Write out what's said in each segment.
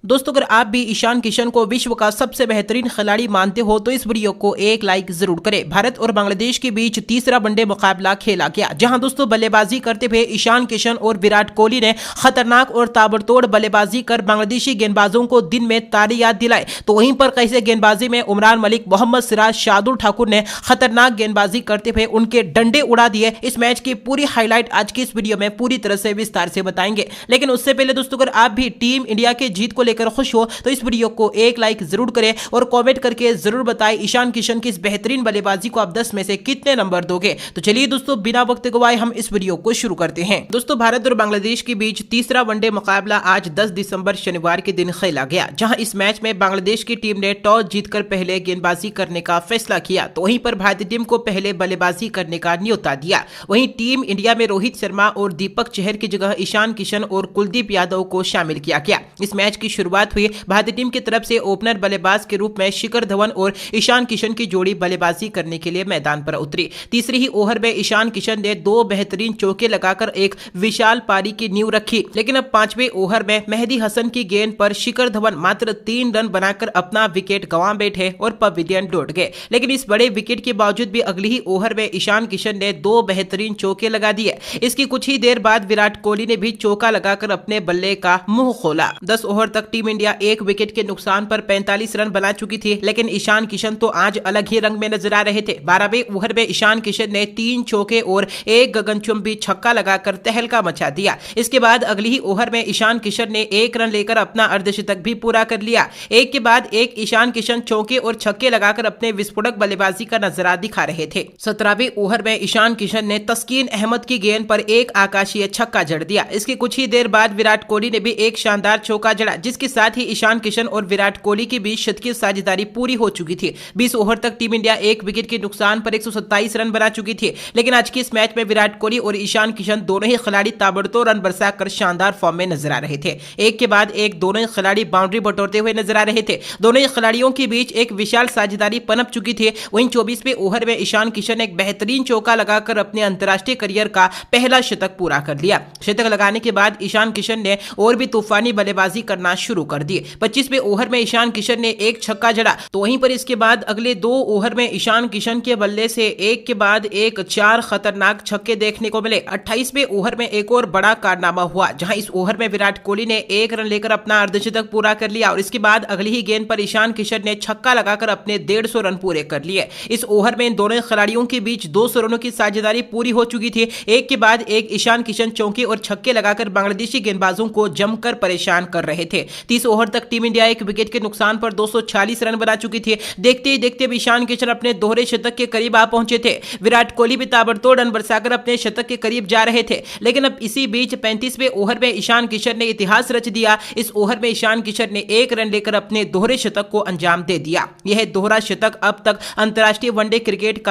दोस्तों अगर आप भी ईशान किशन को विश्व का सबसे बेहतरीन खिलाड़ी मानते हो तो इस वीडियो को एक लाइक जरूर करें। भारत और बांग्लादेश के बीच तीसरा वनडे मुकाबला खेला गया, जहां दोस्तों बल्लेबाजी करते हुए ईशान किशन और विराट कोहली ने खतरनाक और ताबड़तोड़ बल्लेबाजी कर बांग्लादेशी गेंदबाजों को दिन में तारे याद दिलाए। तो वहीं पर कैसे गेंदबाजी में उमरान मलिक, मोहम्मद सिराज, शार्दुल ठाकुर ने खतरनाक गेंदबाजी करते हुए उनके डंडे उड़ा दिए। इस मैच की पूरी हाईलाइट आज की इस वीडियो में पूरी तरह से विस्तार से बताएंगे। लेकिन उससे पहले दोस्तों अगर आप भी टीम इंडिया के जीत को लेकर खुश हो तो इस वीडियो को एक लाइक जरूर करें और कमेंट करके जरूर बताएं ईशान किशन की इस बेहतरीन बल्लेबाजी को आप 10 में से कितने नंबर दोगे। तो चलिए दोस्तों बिना वक्त गवाए हम इस वीडियो को शुरू करते हैं। दोस्तों भारत और बांग्लादेश के बीच तीसरा वनडे मुकाबला आज 10 दिसंबर शनिवार के दिन खेला गया, जहां इस मैच में बांग्लादेश की टीम ने टॉस जीतकर पहले गेंदबाजी करने का फैसला किया। तो वहीं पर भारतीय टीम को पहले बल्लेबाजी करने का न्योता दिया। वहीं टीम इंडिया में रोहित शर्मा और दीपक चहर की जगह ईशान किशन और कुलदीप यादव को शामिल किया गया। इस मैच की शुरुआत हुई भारतीय टीम की तरफ से ओपनर बल्लेबाज के रूप में शिखर धवन और ईशान किशन की जोड़ी बल्लेबाजी करने के लिए मैदान पर उतरी। तीसरी ही ओवर में ईशान किशन ने 2 बेहतरीन चौके लगाकर एक विशाल पारी की नींव रखी। लेकिन अब 5वें ओवर में मेहदी हसन की गेंद पर शिखर धवन मात्र 3 रन बनाकर अपना विकेट गंवा बैठे और पवेलियन लौट गए। लेकिन इस बड़े विकेट के बावजूद भी अगली ही ओवर में ईशान किशन ने 2 बेहतरीन चौके लगा दिए। इसकी कुछ ही देर बाद विराट कोहली ने भी चौका लगाकर अपने बल्ले का मुंह खोला। 10 ओवर तक टीम इंडिया 1 विकेट के नुकसान पर 45 रन बना चुकी थी। लेकिन ईशान किशन तो आज अलग ही रंग में नजर आ रहे थे। 12वें ओवर में ईशान किशन ने 3 चौके और 1 गगनचुंबी छक्का लगाकर तहलका मचा दिया। इसके बाद अगली ही ओवर में ईशान किशन ने 1 रन लेकर अपना अर्धशतक भी पूरा कर लिया। एक के बाद एक ईशान किशन चौके और छक्के लगाकर अपने विस्फोटक बल्लेबाजी का नजारा दिखा रहे थे। 17वें ओवर में ईशान किशन ने तस्कीन अहमद की गेंद पर एक आकाशीय छक्का जड़ दिया। इसकी कुछ ही देर बाद विराट कोहली ने भी एक शानदार चौका जड़ा, जिसके साथ ही ईशान किशन और विराट कोहली के बीच शतकीय साझेदारी पूरी हो चुकी थी। 20 ओवर तक टीम इंडिया 1 विकेट के नुकसान पर 127 रन बना चुकी थी। लेकिन आज के इस मैच में विराट कोहली और ईशान किशन दोनों ही खिलाड़ी ताबड़तोड़ रन बरसाकर शानदार फॉर्म में नजर आ रहे थे। एक के बाद एक दोनों ही खिलाड़ी बाउंड्री बटोरते हुए नजर आ रहे थे। दोनों ही खिलाड़ियों के बीच एक विशाल साझेदारी पनप चुकी थी। वहीं 24वें ओवर में ईशान किशन ने एक बेहतरीन चौका लगाकर अपने अंतरराष्ट्रीय करियर का पहला शतक पूरा कर लिया। शतक लगाने के बाद ईशान किशन ने और भी तूफानी बल्लेबाजी करना शुरू कर दी। 25वें ओवर में ईशान किशन ने एक छक्का जड़ा। तो वहीं पर इसके बाद अगले 2 ओवर में ईशान किशन के बल्ले से एक के बाद एक 4 खतरनाक छक्के देखने को मिले। 28वें ओवर में एक और बड़ा कारनामा हुआ, जहां इस ओवर में विराट कोहली ने 1 रन लेकर अपना अर्धशतक पूरा कर लिया और इसके बाद अगली ही गेंद पर ईशान किशन ने छक्का लगाकर अपने 150 रन पूरे कर लिए। इस ओवर में इन दोनों खिलाड़ियों के बीच 200 रनों की साझेदारी पूरी हो चुकी थी। एक के बाद एक ईशान किशन चौके और छक्के लगाकर बांग्लादेशी गेंदबाजों को जमकर परेशान कर रहे थे। 30 ओवर तक टीम इंडिया 1 विकेट के नुकसान पर 240 रन बना चुकी थी। देखते ही देखते ईशान किशन अपने दोहरे शतक के करीब आ पहुंचे थे। विराट कोहली भी ताबड़तोड़ रन बरसाकर अपने शतक के करीब जा रहे थे। लेकिन अब इसी बीच 35वें ओवर में ईशान किशन ने इतिहास रच दिया। इस ओवर में ईशान किशन ने 1 रन लेकर अपने दोहरे शतक को अंजाम दे दिया। यह दोहरा शतक अब तक अंतरराष्ट्रीय वनडे क्रिकेट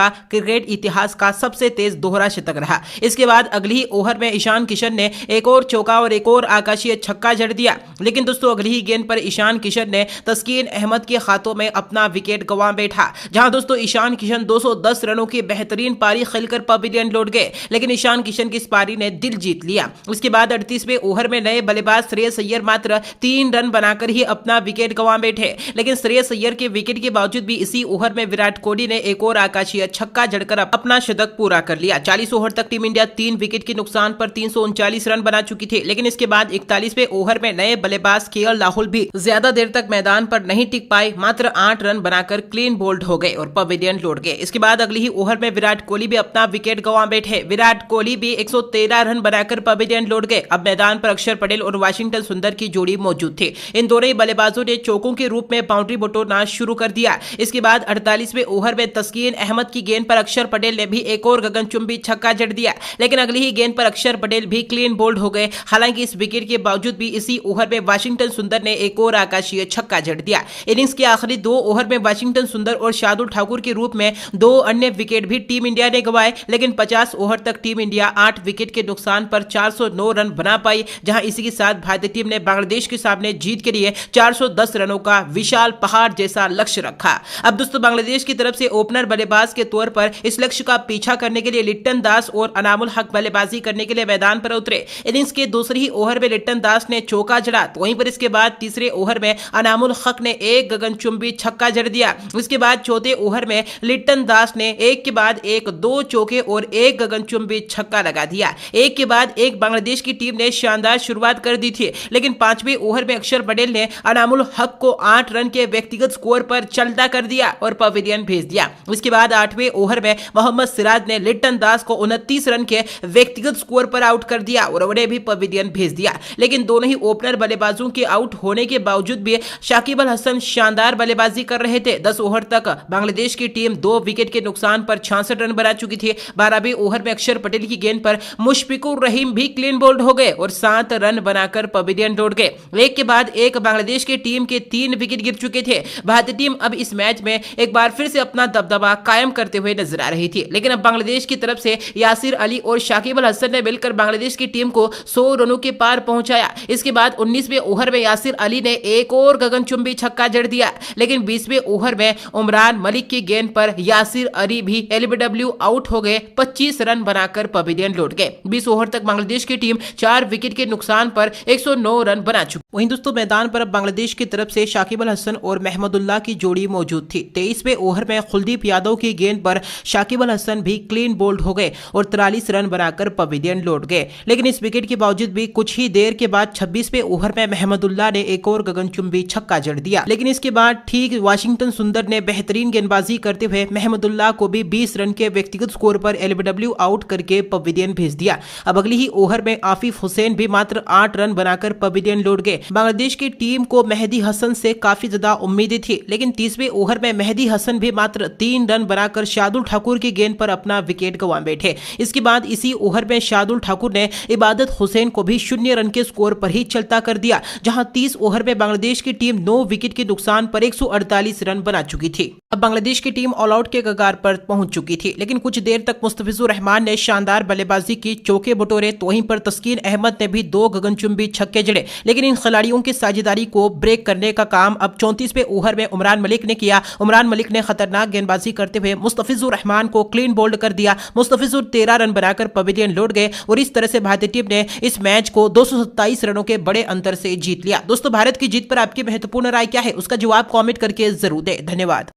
इतिहास का सबसे तेज दोहरा शतक रहा। इसके बाद अगली ही ओवर में ईशान किशन ने एक और चौका और एक और आकाशीय छक्का जड़ दिया। लेकिन दोस्तों अगली ही गेंद पर ईशान किशन ने तस्कीन अहमद के हाथों में अपना विकेट गंवा बैठा, जहां दोस्तों ईशान किशन 210 रनों की बेहतरीन पारी खेलकर पवेलियन लौट गए। लेकिन ईशान किशन की इस पारी ने दिल जीत लिया। उसके बाद 38वें ओवर में नए बल्लेबाज श्रेयस अय्यर मात्र 3 रन बनाकर ही अपना विकेट गंवा बैठे। लेकिन श्रेयस अय्यर के विकेट के बावजूद भी इसी ओवर में विराट कोहली ने एक और आकाशीय छक्का जड़कर अपना शतक पूरा कर लिया। 40 ओवर तक टीम इंडिया 3 विकेट के नुकसान पर 339 रन बना चुकी थी। लेकिन इसके बाद 41वें ओवर में नए बल्लेबाज केएल राहुल भी ज्यादा देर तक मैदान पर नहीं टिक पाए। मात्र 8 रन बनाकर क्लीन बोल्ड हो गए और पवेलियन लौट गए। इसके बाद अगली ही ओवर में विराट कोहली भी अपना विकेट गंवा बैठे। विराट कोहली भी 113 रन बनाकर पवेलियन लौट गए। अब मैदान पर अक्षर पटेल और वाशिंगटन सुंदर की जोड़ी मौजूद थी। इन दोनों ही बल्लेबाजों ने चौकों के रूप में बाउंड्री बटोरना शुरू कर दिया। इसके बाद 48वें ओवर में तस्कीन अहमद की गेंद पर अक्षर पटेल ने भी एक और गगनचुंबी छक्का जड़ दिया। लेकिन अगली ही गेंद पर अक्षर पटेल भी क्लीन बोल्ड हो गए। हालांकि इस विकेट के बावजूद भी इसी ओवर में वाशिंगटन सुंदर ने एक और आकाशीय छक्का जड़ दिया। इनिंग्स के आखिरी 2 ओवर में वाशिंगटन सुंदर और शार्दुल ठाकुर के रूप में 2 अन्य विकेट भी टीम इंडिया ने गंवाए। लेकिन 50 ओवर तक टीम इंडिया 8 विकेट के नुकसान पर 409 रन बना पाई, जहां इसी के साथ भारतीय टीम ने बांग्लादेश के सामने जीत के लिए 410 रनों का विशाल पहाड़ जैसा लक्ष्य रखा। अब दोस्तों बांग्लादेश की तरफ से ओपनर बल्लेबाज के तौर पर इस लक्ष्य का पीछा करने के लिए लिट्टन दास और अनामुल हक बल्लेबाजी करने के लिए मैदान पर उतरे। इनिंग्स के दूसरे ही ओवर में लिट्टन दास ने चौका जड़ा, तो वहीं पर इसके उसके बाद तीसरे ओवर में अनामुल हक ने एक गगनचुंबी छक्का जड़ दिया। उसके बाद चौथे ओवर में लिट्टन दास ने एक के बाद एक 2 चौके और एक गगनचुंबी छक्का लगा दिया। एक के बाद एक बांग्लादेश की टीम ने शानदार शुरुआत कर दी थी, लेकिन 5वें ओवर में अक्षर पटेल ने अनामुल हक को 8 रन के व्यक्तिगत स्कोर पर चलता कर दिया और पवेलियन भेज दिया। उसके बाद 8वें ओवर में मोहम्मद सिराज ने लिट्टन दास को 29 रन के व्यक्तिगत स्कोर पर आउट कर दिया और उन्हें भी पवेलियन भेज दिया। लेकिन दोनों ही ओपनर बल्लेबाजों के आउट होने के बावजूद भी शाकिब अल हसन शानदार बल्लेबाजी कर रहे थे। 10 ओवर तक बांग्लादेश की टीम 2 विकेट के नुकसान पर 66 रन बना चुकी थी। 12वें ओवर में अक्षर पटेल की गेंद पर मुशफिकुर रहीम भी क्लीन बोल्ड हो गए और 7 रन बनाकर पवेलियन लौट गए। एक के बाद एक बांग्लादेश की टीम के 3 विकेट गिर चुके थे। भारतीय टीम अब इस मैच में एक बार फिर से अपना दबदबा कायम करते हुए नजर आ रही थी, लेकिन अब बांग्लादेश की तरफ से यासिर अली और शाकिब अल हसन ने मिलकर बांग्लादेश की टीम को 100 रनों के पार पहुंचाया। इसके बाद 19वें ओवर में यासिर अली ने एक और गगनचुंबी छक्का जड़ दिया, लेकिन 20वें ओवर में उमरान मलिक की गेंद पर यासिर अली भी एलबीडब्ल्यू आउट हो गए। 25 रन बनाकर पवेलियन लौट गए। 20 ओवर तक बांग्लादेश की टीम 4 विकेट के नुकसान पर 109 रन बना चुकी। वहीं दोस्तों मैदान पर अब बांग्लादेश की तरफ से शाकिब अल हसन और महमदुल्लाह की जोड़ी मौजूद थी। 23वें ओवर में कुलदीप यादव की गेंद पर शाकिब अल हसन भी क्लीन बोल्ड हो गए और 43 रन बनाकर पवेलियन लौट गए। लेकिन इस विकेट के बावजूद भी कुछ ही देर के बाद 26वें ओवर में महमदुल्लाह ने एक और गगनचुंबी छक्का जड़ दिया, लेकिन इसके बाद ठीक वाशिंगटन सुंदर ने बेहतरीन गेंदबाजी करते हुए महमदुल्लाह को भी 20 रन के व्यक्तिगत स्कोर पर एलबीडब्ल्यू आउट करके पवेलियन भेज दिया। अब अगली ही ओवर में आफिफ हुसैन भी मात्र 8 रन बनाकर पवेलियन लौट गए। बांग्लादेश की टीम को मेहदी हसन से काफी ज्यादा उम्मीदें थी, लेकिन 30वें ओवर में मेहदी हसन भी मात्र 3 रन बनाकर शार्दुल ठाकुर की गेंद पर अपना विकेट गंवा बैठे। इसके बाद इसी ओवर में शार्दुल ठाकुर ने इबादत हुसैन को भी 0 रन के स्कोर पर ही चलता कर दिया, जहां 30 ओवर में बांग्लादेश की टीम 9 विकेट के नुकसान पर 148 रन बना चुकी थी। अब बांग्लादेश की टीम ऑल आउट के कगार पर पहुंच चुकी थी, लेकिन कुछ देर तक मुस्तफिजुर रहमान ने शानदार बल्लेबाजी की, चौके बटोरे, तो वहीं पर तस्कीन अहमद ने भी 2 गगनचुंबी छक्के जड़े, लेकिन इन खिलाड़ियों की साझेदारी को ब्रेक करने का काम अब 34वें ओवर में उमरान मलिक ने किया। उमरान मलिक ने खतरनाक गेंदबाजी करते हुए मुस्तफिजुर रहमान को क्लीन बोल्ड कर दिया। मुस्तफिजुर 13 रन बनाकर पवेलियन लौट गए और इस तरह से भारतीय टीम ने इस मैच को 227 रनों के बड़े अंतर से जीत लिया। दोस्तों भारत की जीत पर आपकी महत्वपूर्ण राय क्या है, उसका जवाब कमेंट करके जरूर दें। धन्यवाद।